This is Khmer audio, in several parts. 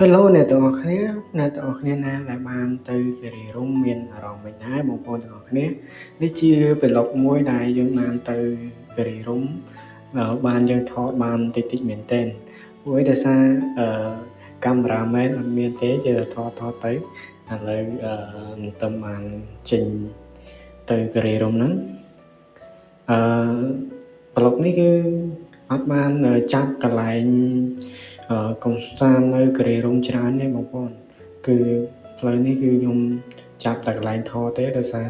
Hello អ្នកទាំងអស់គ្នាណាដែលបានទៅគិរីរម្យមានអារម្មណ៍មិនដែរបងប្អូនទាំងអស់គ្នានេះជាប្លុកមួយដែលយើងបានទៅគិរីរម្យបានយើងថតបានតិចមែនទែនព្រោះដោយសារកាមេរ៉ាមែនអត់មានទេជាថតទៅឥឡូវមិនទៅបានចេញទៅគិរីរម្យហ្នឹងប្លុកនេះគឺអត់បានចាប់កន្លែងកំសាន្តនៅគិរីរម្យច្រើនទេបងប្អូនគឺផ្លូវនេះគឺខ្ញុំចាប់តែកន្លែងថតទេដោយសារ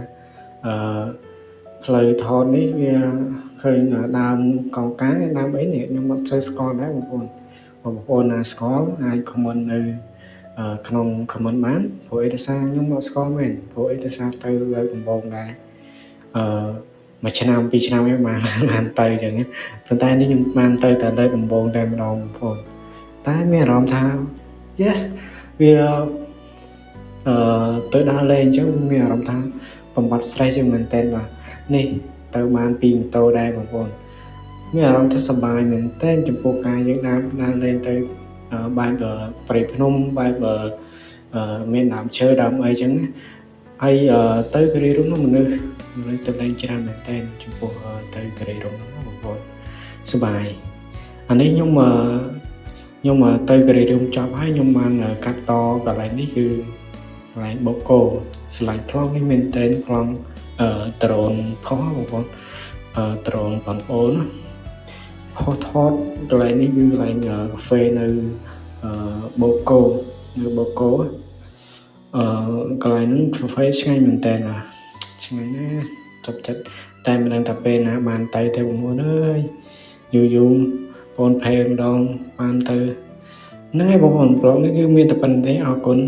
ផ្លូវថតនេះវាឃើញដើមកោងកាងដើមអីនេះខ្ញុំអត់សូវស្គាល់ដែរបងប្អូនណាស្គាល់អាច comment នៅក្នុង comment បានព្រោះអីដោយសារខ្ញុំអត់ស្គាល់មែនព្រោះអីដោយសារទៅលើដំបូងដែរមួយឆ្នាំពីរឆ្នាំឯងបានទៅអញ្ចឹងប៉ុន្តែនេះខ្ញុំបានទៅតែលើដំបូងតែម្ដងបងប្អូនតែមានអារម្មណ៍ថា yes វាទៅដល់លេងអញ្ចឹងមានអារម្មណ៍ថាបំបត្តិ stress ជាងមែនតើបាទនេះទៅបានពីម៉ូតូដែរបងប្អូនមានអារម្មណ៍ថាសប្បាយមែនតើចំពោះការយើងដើរលេងទៅបែបព្រៃភ្នំបែបមានដើមឈើដើមអីអញ្ចឹងហើយទៅគិរីរម្យនោះមនុស្សទៅលេងច្រើនមែនតើចំពោះទៅគិរីរម្យនោះបងប្អូនសប្បាយអានេះខ្ញុំទៅគិរីរម្យចប់ហើយខ្ញុំបានកាត់តកន្លែងនេះគឺកន្លែងបូកូស្លាញ់ប្លង់នេះមែនតើប្លង់ដ្រូនផុសបងប្អូនដ្រូនបងប្អូនផុសថតកន្លែងនេះគឺកន្លែងកាហ្វេនៅបូកូកន្លែងហ្នឹងកាហ្វេឆ្ងាញ់មែនតើឆ្ងាញ់ណាស់ចាប់ចិត្តតែមិនដឹងថាពេលណាបានទៅទេបងប្អូនអើយយូរបងផេម្ដងបានទៅហ្នឹងហើយបងប្អូនប្លុកនេះគឺមានតែប៉ុណ្្នឹងទេអរគុណ